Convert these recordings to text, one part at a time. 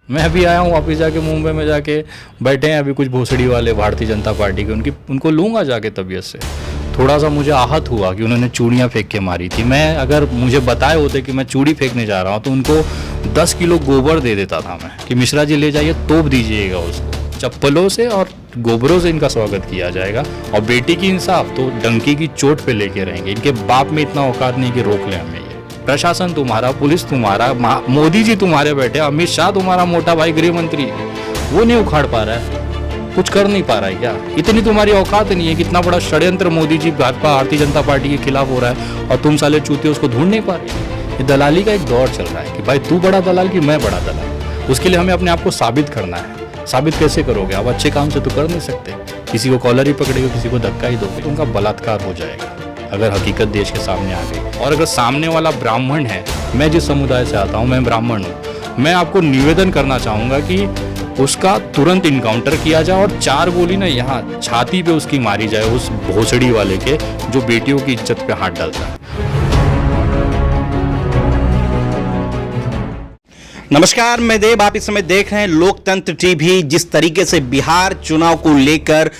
मैं अभी आया हूँ वापस जाके मुंबई में जाके बैठे हैं अभी कुछ भोसड़ी वाले भारतीय जनता पार्टी के, उनको लूँगा जाके तबीयत से। थोड़ा सा मुझे आहत हुआ कि उन्होंने चूड़ियाँ फेंक के मारी थी। मैं अगर मुझे बताए होते कि मैं चूड़ी फेंकने जा रहा हूँ तो उनको 10 किलो गोबर दे देता था मैं कि मिश्रा जी ले जाइए, तोप दीजिएगा उसको। चप्पलों से और गोबरों से इनका स्वागत किया जाएगा। और बेटी की इंसाफ तो डंकी की चोट पे लेके रहेंगे। इनके बाप में इतना औकात नहीं कि रोक ले हमें। ये प्रशासन तुम्हारा, पुलिस तुम्हारा, मोदी जी तुम्हारे बैठे, अमित शाह तुम्हारा मोटा भाई गृह मंत्री, वो नहीं उखाड़ पा रहा है, कुछ कर नहीं पा रहा है क्या? इतनी तुम्हारी औकात नहीं है कि इतना बड़ा षड्यंत्र मोदी जी भाजपा भारतीय जनता पार्टी के खिलाफ हो रहा है और तुम साले चूतिए उसको ढूंढ नहीं पा रहे। ये दलाली का एक दौर चल रहा है कि भाई तू बड़ा दलाल कि मैं बड़ा दलाल। उसके लिए हमें अपने आप को साबित करना है। साबित कैसे करोगे? आप अच्छे काम से तो कर नहीं सकते। किसी को कॉलर ही पकड़ेगा, किसी को धक्का ही दोगे तो उनका बलात्कार हो जाएगा अगर हकीकत देश के सामने आ गई। और अगर सामने वाला ब्राह्मण है, मैं जिस समुदाय से आता हूँ, मैं ब्राह्मण हूँ, मैं आपको निवेदन करना चाहूँगा कि उसका तुरंत इनकाउंटर किया जाए और 4 गोली ना यहाँ छाती पे उसकी मारी जाए, उस भोसड़ी वाले के जो बेटियों की इज्जत पे हाथ डालता है। नमस्कार, मैं देव। आप इस समय देख रहे हैं लोकतंत्र टीवी। जिस तरीके से बिहार चुनाव को लेकर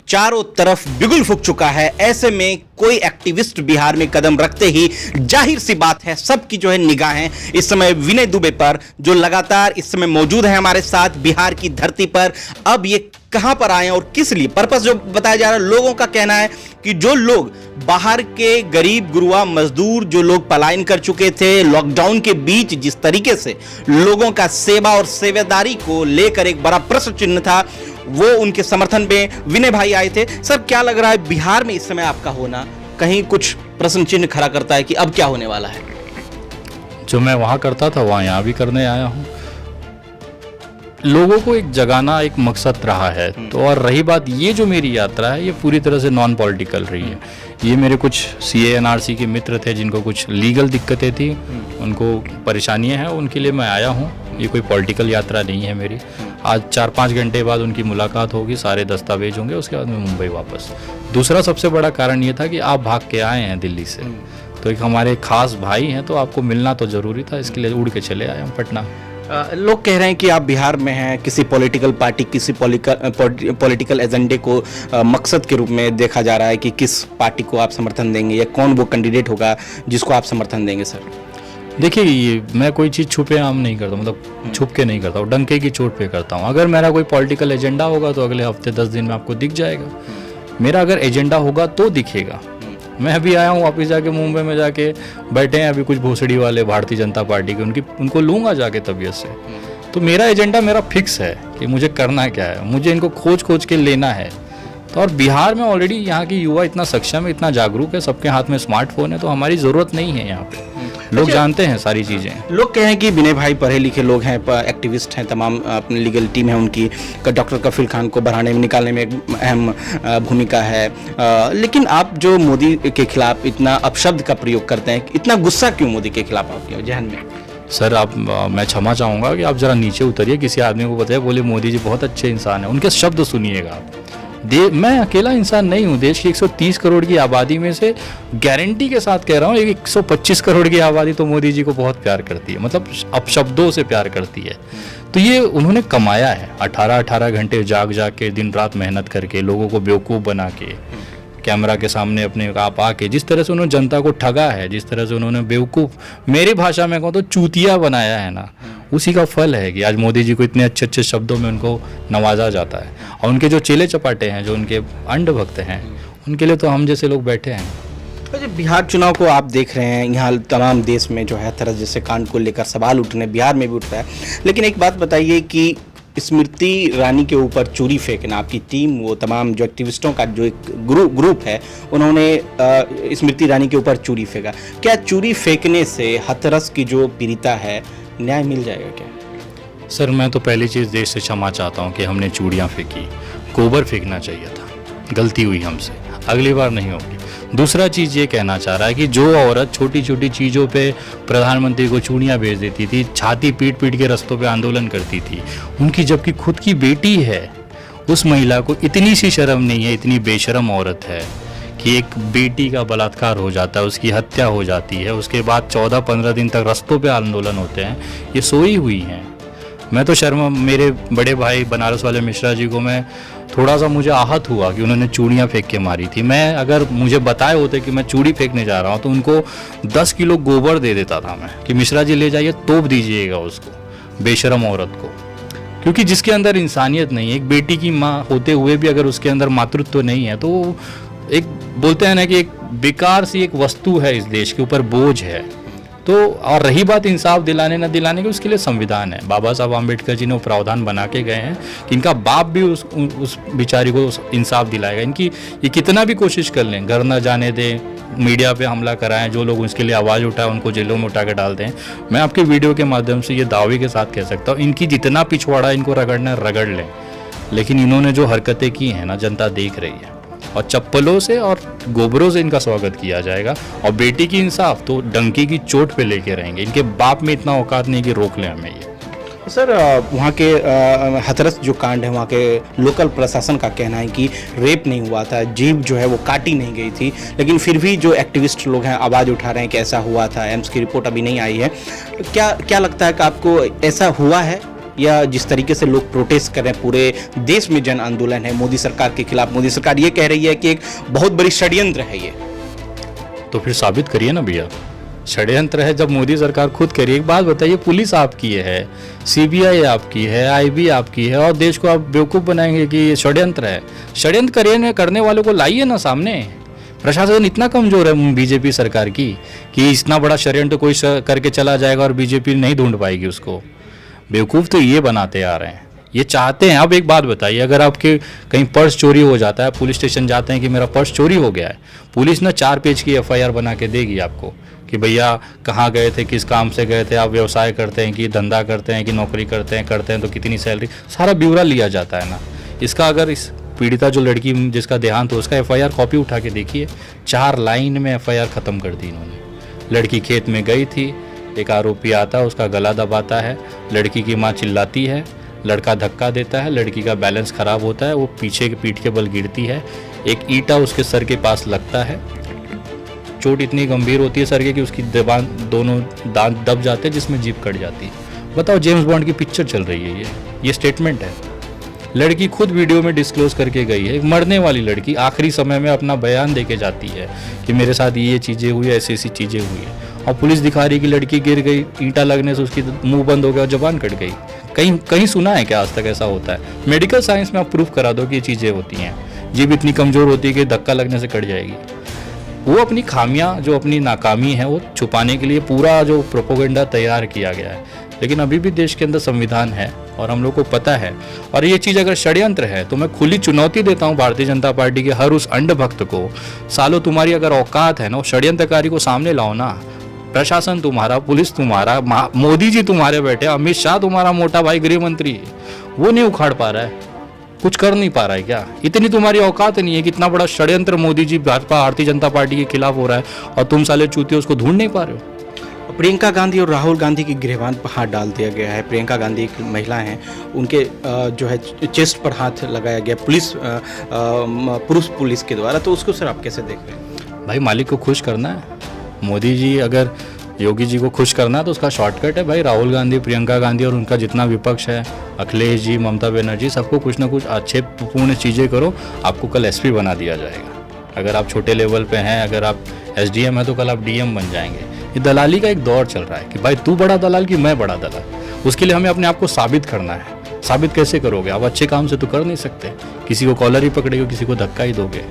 चारों तरफ बिगुल फूक चुका है, ऐसे में कोई एक्टिविस्ट बिहार में कदम रखते ही जाहिर सी बात है सबकी जो है निगाहें इस समय विनय दुबे पर, जो लगातार इस समय मौजूद है हमारे साथ बिहार की धरती पर। अब ये कहां पर आए हैं और किस लिए पर्पस जो बताया जा रहा है, लोगों का कहना है कि जो लोग बाहर के गरीब गुरुआ मजदूर, जो लोग पलायन कर चुके थे लॉकडाउन के बीच, जिस तरीके से लोगों का सेवा और सेवादारी को लेकर एक बड़ा प्रश्न चिन्ह था, वो उनके समर्थन में विनय भाई आए थे। सर, क्या लग रहा है बिहार में इस समय आपका होना कहीं कुछ प्रश्न चिन्ह खड़ा करता है कि अब क्या होने वाला है? जो मैं वहाँ करता था वहाँ यहाँ भी करने आया हूँ। लोगों को एक जगाना एक मकसद रहा है। तो और रही बात, ये जो मेरी यात्रा है ये पूरी तरह से नॉन पॉलिटिकल रही है। ये मेरे कुछ CA NRC के मित्र थे जिनको कुछ लीगल दिक्कतें थी, उनको परेशानियां हैं, उनके लिए मैं आया हूँ। ये कोई पॉलिटिकल यात्रा नहीं है मेरी। आज 4-5 घंटे बाद उनकी मुलाकात होगी, सारे दस्तावेज होंगे, उसके बाद मैं मुंबई वापस। दूसरा सबसे बड़ा कारण ये था कि आप भाग के आए हैं दिल्ली से, तो एक हमारे खास भाई हैं, तो आपको मिलना तो ज़रूरी था, इसके लिए उड़ के चले आए हम पटना। लोग कह रहे हैं कि आप बिहार में हैं, किसी पॉलिटिकल पार्टी, किसी पॉलिटिकल एजेंडे को मकसद के रूप में देखा जा रहा है कि किस पार्टी को आप समर्थन देंगे या कौन वो कैंडिडेट होगा जिसको आप समर्थन देंगे? सर देखिए, ये मैं कोई चीज़ छुपे आम नहीं करता, मतलब छुप के नहीं करता हूँ, डंके की चोट पे करता हूँ। अगर मेरा कोई पॉलिटिकल एजेंडा होगा तो अगले हफ्ते 10 दिन में आपको दिख जाएगा। मेरा अगर एजेंडा होगा तो दिखेगा। मैं अभी आया हूँ वापस जाके मुंबई में जाके बैठे हैं अभी कुछ भोसड़ी वाले भारतीय जनता पार्टी के, उनको लूँगा जाके तबीयत से। तो मेरा एजेंडा मेरा फिक्स है कि मुझे करना क्या है, मुझे इनको खोज के लेना है। तो और बिहार में ऑलरेडी यहाँ की युवा इतना सक्षम है, इतना जागरूक है, सबके हाथ में स्मार्टफोन है, तो हमारी ज़रूरत नहीं है। यहाँ पे लोग जानते हैं सारी चीज़ें। लोग कह रहे हैं कि विनय भाई पढ़े लिखे लोग हैं, एक्टिविस्ट हैं, तमाम अपनी लीगल टीम है उनकी, डॉक्टर कफील खान को बढ़ाने में निकालने में एक अहम भूमिका है, लेकिन आप जो मोदी के खिलाफ इतना अपशब्द का प्रयोग करते हैं, इतना गुस्सा क्यों मोदी के खिलाफ आपके जहन में? सर, मैं क्षमा चाहूँगा कि आप ज़रा नीचे उतरिए, किसी आदमी को बताइए, बोले मोदी जी बहुत अच्छे इंसान हैं, उनके शब्द सुनिएगा आप। मैं अकेला इंसान नहीं हूँ। देश की 130 करोड़ की आबादी में से गारंटी के साथ कह रहा हूँ 125 करोड़ की आबादी तो मोदी जी को बहुत प्यार करती है, मतलब अपशब्दों से प्यार करती है। तो ये उन्होंने कमाया है 18 घंटे जाग के, दिन रात मेहनत करके, लोगों को बेवकूफ़ बना के, कैमरा के सामने अपने आप आके, जिस तरह से उन्होंने जनता को ठगा है, जिस तरह से उन्होंने बेवकूफ़, मेरी भाषा में कहूँ तो चूतिया बनाया है ना, उसी का फल है कि आज मोदी जी को इतने अच्छे अच्छे शब्दों में उनको नवाजा जाता है। और उनके जो चेले चपाटे हैं, जो उनके अंड भक्त हैं, उनके लिए तो हम जैसे लोग बैठे हैं। तो जब बिहार चुनाव को आप देख रहे हैं, यहाँ तमाम देश में जो है तरह जैसे कांड को लेकर सवाल उठने, बिहार में भी उठ रहा है, लेकिन एक बात बताइए कि स्मृति ईरानी के ऊपर चूड़ी फेंकना, आपकी टीम, वो तमाम जो एक्टिविस्टों का जो एक ग्रुप है, उन्होंने स्मृति ईरानी के ऊपर चूड़ी फेंका। क्या चूड़ी फेंकने से हाथरस की जो पीड़िता है, न्याय मिल जाएगा क्या? सर, मैं तो पहली चीज़ देश से क्षमा चाहता हूँ कि हमने चूड़ियाँ फेंकी, गोबर फेंकना चाहिए था, गलती हुई हमसे, अगली बार नहीं होगी। दूसरा चीज़ ये कहना चाह रहा है कि जो औरत छोटी छोटी चीज़ों पे प्रधानमंत्री को चूड़ियाँ भेज देती थी, छाती पीट के रास्तों पे आंदोलन करती थी, उनकी जबकि खुद की बेटी है, उस महिला को इतनी सी शर्म नहीं है, इतनी बेशरम औरत है कि एक बेटी का बलात्कार हो जाता है, उसकी हत्या हो जाती है, उसके बाद 14-15 दिन तक रास्तों पे आंदोलन होते हैं, ये सोई हुई हैं। मैं तो शर्मा, मेरे बड़े भाई बनारस वाले मिश्रा जी को मैं थोड़ा सा मुझे आहत हुआ कि उन्होंने चूड़ियाँ फेंक के मारी थी। मैं अगर मुझे बताए होते कि मैं चूड़ी फेंकने जा रहा हूँ तो उनको 10 किलो गोबर दे देता था मैं कि मिश्रा जी ले जाइए, तोप दीजिएगा उसको, बेशरम औरत को। क्योंकि जिसके अंदर इंसानियत नहीं है, एक बेटी की माँ होते हुए भी अगर उसके अंदर मातृत्व नहीं है तो एक बोलते हैं ना कि एक बेकार सी एक वस्तु है, इस देश के ऊपर बोझ है। तो और रही बात इंसाफ दिलाने न दिलाने की, उसके लिए संविधान है। बाबा साहब आम्बेडकर जी ने वो प्रावधान बना के गए हैं कि इनका बाप भी उस बेचारी को इंसाफ दिलाएगा। इनकी ये कितना भी कोशिश कर लें, घर न जाने दें, मीडिया पे हमला कराएं, जो लोग उसके लिए आवाज़ उठाए उनको जेलों में उठा के डाल दें। मैं आपके वीडियो के माध्यम से ये दावे के साथ कह सकता हूँ, इनकी जितना पिछवाड़ा इनको रगड़ना है रगड़ लें, लेकिन इन्होंने जो हरकतें की हैं ना, जनता देख रही है। और चप्पलों से और गोबरों से इनका स्वागत किया जाएगा। और बेटी की इंसाफ तो डंकी की चोट पे लेके रहेंगे। इनके बाप में इतना औकात नहीं कि रोक लें हमें ये। सर, वहाँ के हथरस जो कांड है, वहाँ के लोकल प्रशासन का कहना है कि रेप नहीं हुआ था, जीभ जो है वो काटी नहीं गई थी, लेकिन फिर भी जो एक्टिविस्ट लोग हैं आवाज़ उठा रहे हैं कि ऐसा हुआ था। एम्स की रिपोर्ट अभी नहीं आई है। तो क्या लगता है कि आपको ऐसा हुआ है, या जिस तरीके से लोग प्रोटेस्ट कर रहे हैं, पूरे देश में जन आंदोलन है मोदी सरकार के खिलाफ, मोदी सरकार ये कह रही है कि एक बहुत बड़ी षड्यंत्र है ये, तो फिर साबित करिए ना भैया, षड्यंत्र है जब मोदी सरकार खुद कह रही है। एक बात बताइए, पुलिस आपकी है, सीबीआई आपकी है, आईबी आपकी है, और देश को आप बेवकूफ़ बनाएंगे कि ये षड्यंत्र है। षड्यंत्र करने वालों को लाइए ना सामने। प्रशासन इतना कमजोर है बीजेपी सरकार की कि इतना बड़ा षड्यंत्र कोई करके चला जाएगा और बीजेपी नहीं ढूंढ पाएगी उसको। बेवकूफ़ तो ये बनाते आ रहे हैं, ये चाहते हैं। अब एक बात बताइए, अगर आपके कहीं पर्स चोरी हो जाता है, पुलिस स्टेशन जाते हैं कि मेरा पर्स चोरी हो गया है, पुलिस ना 4 पेज की एफआईआर बना के देगी आपको कि भैया कहाँ गए थे, किस काम से गए थे, आप व्यवसाय करते हैं कि धंधा करते हैं कि नौकरी करते हैं तो कितनी सैलरी, सारा ब्यौरा लिया जाता है ना। इसका अगर इस पीड़िता जो लड़की जिसका देहांत हो उसका एफआईआर कॉपी उठा के देखिए, 4 लाइन में एफआईआर ख़त्म कर दी इन्होंने। लड़की खेत में गई थी, एक आरोपी आता है, उसका गला दबाता है, लड़की की माँ चिल्लाती है, लड़का धक्का देता है, लड़की का बैलेंस ख़राब होता है, वो पीछे के पीठ के बल गिरती है, एक ईंटा उसके सर के पास लगता है, चोट इतनी गंभीर होती है सर के कि उसकी दोनों दांत दब जाते हैं जिसमें जीभ कट जाती है। बताओ, जेम्स बॉन्ड की पिक्चर चल रही है ये स्टेटमेंट है। लड़की खुद वीडियो में डिस्क्लोज करके गई है, एक मरने वाली लड़की आखिरी समय में अपना बयान देके जाती है कि मेरे साथ ये चीज़ें हुई, ऐसी ऐसी चीज़ें हुई है, और पुलिस दिखा रही कि लड़की गिर गई, ईंटा लगने से उसकी मुंह बंद हो गया और जबान कट गई। कहीं सुना है क्या आज तक ऐसा होता है? मेडिकल साइंस में आप प्रूफ करा दो कि ये चीज़ें होती हैं। जीभ इतनी कमज़ोर होती है कि धक्का लगने से कट जाएगी। वो अपनी खामियां, जो अपनी नाकामी है, वो छुपाने के लिए पूरा जो प्रोपोगेंडा तैयार किया गया है। लेकिन अभी भी देश के अंदर संविधान है और हम लोग को पता है। और ये चीज़ अगर षड्यंत्र है तो मैं खुली चुनौती देता हूँ भारतीय जनता पार्टी के हर उस अंधभक्त को, सालों तुम्हारी अगर औकात है ना, षड्यंत्रकारी को सामने लाओ ना। प्रशासन तुम्हारा, पुलिस तुम्हारा, मोदी जी तुम्हारे बैठे, अमित शाह तुम्हारा मोटा भाई गृह मंत्री, वो नहीं उखाड़ पा रहा है, कुछ कर नहीं पा रहा है क्या? इतनी तुम्हारी औकात नहीं है कि इतना बड़ा षड्यंत्र मोदी जी भारतीय जनता पार्टी के खिलाफ हो रहा है और तुम साले चूतिए उसको ढूंढ नहीं पा रहे हो? प्रियंका गांधी और राहुल गांधी की गिरबान पर हाथ डाल दिया गया है। प्रियंका गांधी एक महिला हैं, उनके जो है चेस्ट पर हाथ लगाया गया पुरुष पुलिस के द्वारा, तो उसको सर आप कैसे देख रहे हैं? भाई, मालिक को खुश करना है। मोदी जी अगर योगी जी को खुश करना है तो उसका शॉर्टकट है भाई, राहुल गांधी, प्रियंका गांधी और उनका जितना विपक्ष है, अखिलेश जी, ममता बनर्जी, सबको कुछ ना कुछ आक्षेपपूर्ण चीज़ें करो, आपको कल एसपी बना दिया जाएगा। अगर आप छोटे लेवल पे हैं, अगर आप एसडीएम है तो कल आप डीएम बन जाएंगे। ये दलाली का एक दौर चल रहा है कि भाई तू बड़ा दलाल कि मैं बड़ा दलाल। उसके लिए हमें अपने आप को साबित करना है। साबित कैसे करोगे? आप अच्छे काम से तो कर नहीं सकते। किसी को कॉलर ही पकड़ेगे, किसी को धक्का ही दोगे।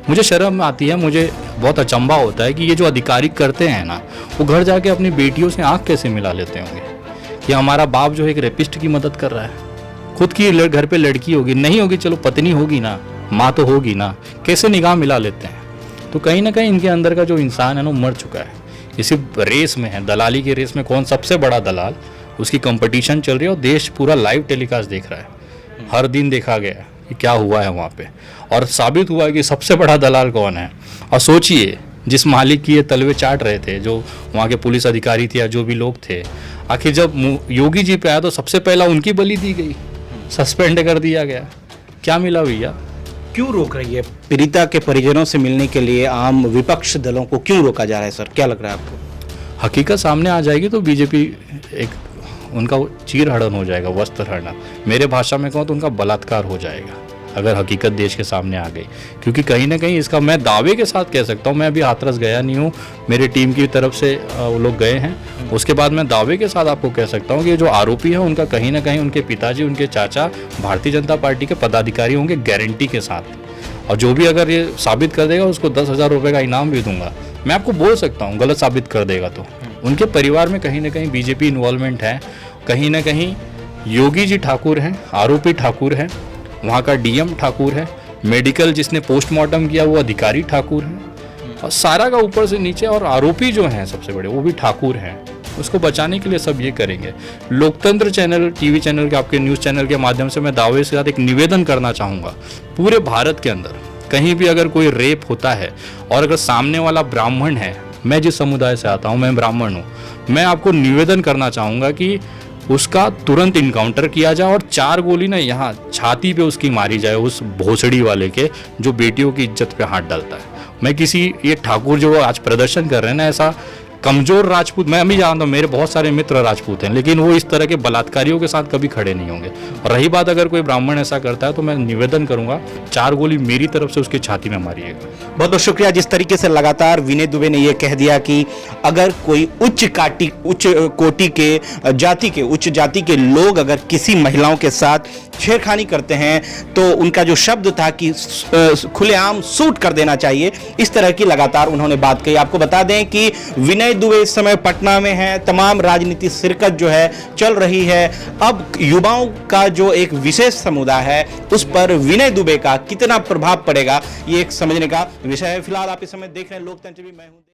मुझे शर्म आती है, मुझे बहुत अचंभा होता है कि ये जो अधिकारी करते हैं ना, वो घर जाके अपनी बेटियों से आँख कैसे मिला लेते होंगे कि हमारा बाप जो है एक रेपिस्ट की मदद कर रहा है। खुद की घर पे लड़की होगी, नहीं होगी, चलो पत्नी होगी ना, माँ तो होगी ना, कैसे निगाह मिला लेते हैं? तो कहीं ना कहीं इनके अंदर का जो इंसान है ना, वो मर चुका है। इसी रेस में है, दलाली की रेस में कौन सबसे बड़ा दलाल, उसकी कंपटीशन चल रही है और देश पूरा लाइव टेलीकास्ट देख रहा है। हर दिन देखा गया कि क्या हुआ है वहाँ पे, और साबित हुआ है कि सबसे बड़ा दलाल कौन है। और सोचिए, जिस मालिक की ये तलवे चाट रहे थे, जो वहाँ के पुलिस अधिकारी थे या जो भी लोग थे, आखिर जब योगी जी पे आया तो सबसे पहला उनकी बलि दी गई, सस्पेंड कर दिया गया। क्या मिला भैया? क्यों रोक रही है? पीड़िता के परिजनों से मिलने के लिए आम विपक्ष दलों को क्यों रोका जा रहा है सर? क्या लग रहा है आपको? हकीकत सामने आ जाएगी तो बीजेपी एक उनका चीर हरण हो जाएगा, वस्त्र हरण। मेरे भाषा में कहूँ तो उनका बलात्कार हो जाएगा अगर हकीकत देश के सामने आ गई। क्योंकि कहीं ना कहीं इसका मैं दावे के साथ कह सकता हूँ, मैं अभी हाथरस गया नहीं हूँ, मेरी टीम की तरफ से वो लोग गए हैं। उसके बाद मैं दावे के साथ आपको कह सकता हूँ कि जो आरोपी है उनका कहीं ना कहीं उनके पिताजी, उनके चाचा भारतीय जनता पार्टी के पदाधिकारी होंगे, गारंटी के साथ। और जो भी अगर ये साबित कर देगा उसको 10,000 रुपये का इनाम भी दूंगा। मैं आपको बोल सकता हूँ गलत साबित कर देगा तो। उनके परिवार में कहीं ना कहीं बीजेपी इन्वॉल्वमेंट है, कहीं ना कहीं योगी जी ठाकुर हैं, आरोपी ठाकुर हैं, वहाँ का डीएम ठाकुर है, मेडिकल जिसने पोस्टमार्टम किया वो अधिकारी ठाकुर हैं, और सारा का ऊपर से नीचे, और आरोपी जो हैं सबसे बड़े वो भी ठाकुर हैं। उसको बचाने के लिए सब ये करेंगे। लोकतंत्र चैनल, टीवी चैनल के, आपके न्यूज़ चैनल के माध्यम से मैं दावे के साथ एक निवेदन करना चाहूँगा, पूरे भारत के अंदर कहीं भी अगर कोई रेप होता है और अगर सामने वाला ब्राह्मण है, मैं जिस समुदाय से आता हूँ, मैं ब्राह्मण हूँ, मैं आपको निवेदन करना चाहूँगा कि उसका तुरंत इनकाउंटर किया जाए और 4 गोली ना यहाँ छाती पे उसकी मारी जाए, उस भोसड़ी वाले के जो बेटियों की इज्जत पे हाथ डालता है। मैं किसी ये ठाकुर जो आज प्रदर्शन कर रहे हैं ना, ऐसा कमजोर राजपूत, मैं अभी जानता हूँ, मेरे बहुत सारे मित्र राजपूत हैं, लेकिन वो इस तरह के बलात्कारियों के साथ कभी खड़े नहीं होंगे। और रही बात अगर कोई ब्राह्मण ऐसा करता है तो मैं निवेदन करूंगा 4 गोली मेरी तरफ से उसकी छाती में मारिएगा। बहुत बहुत शुक्रिया। जिस तरीके से लगातार विनय दुबे ने यह कह दिया कि अगर कोई उच्च कोटि के उच्च जाति के लोग अगर किसी महिलाओं के साथ छेड़खानी करते हैं तो उनका जो शब्द था कि खुलेआम शूट कर देना चाहिए, इस तरह की लगातार उन्होंने बात कही। आपको बता दें कि विनय दुबे इस समय पटना में है, तमाम राजनीतिक शिरकत जो है चल रही है। अब युवाओं का जो एक विशेष समुदाय है उस पर विनय दुबे का कितना प्रभाव पड़ेगा, ये एक समझने का विषय है। फिलहाल आप इस समय देख रहे हैं लोकतंत्र टीवी, मैं हूं।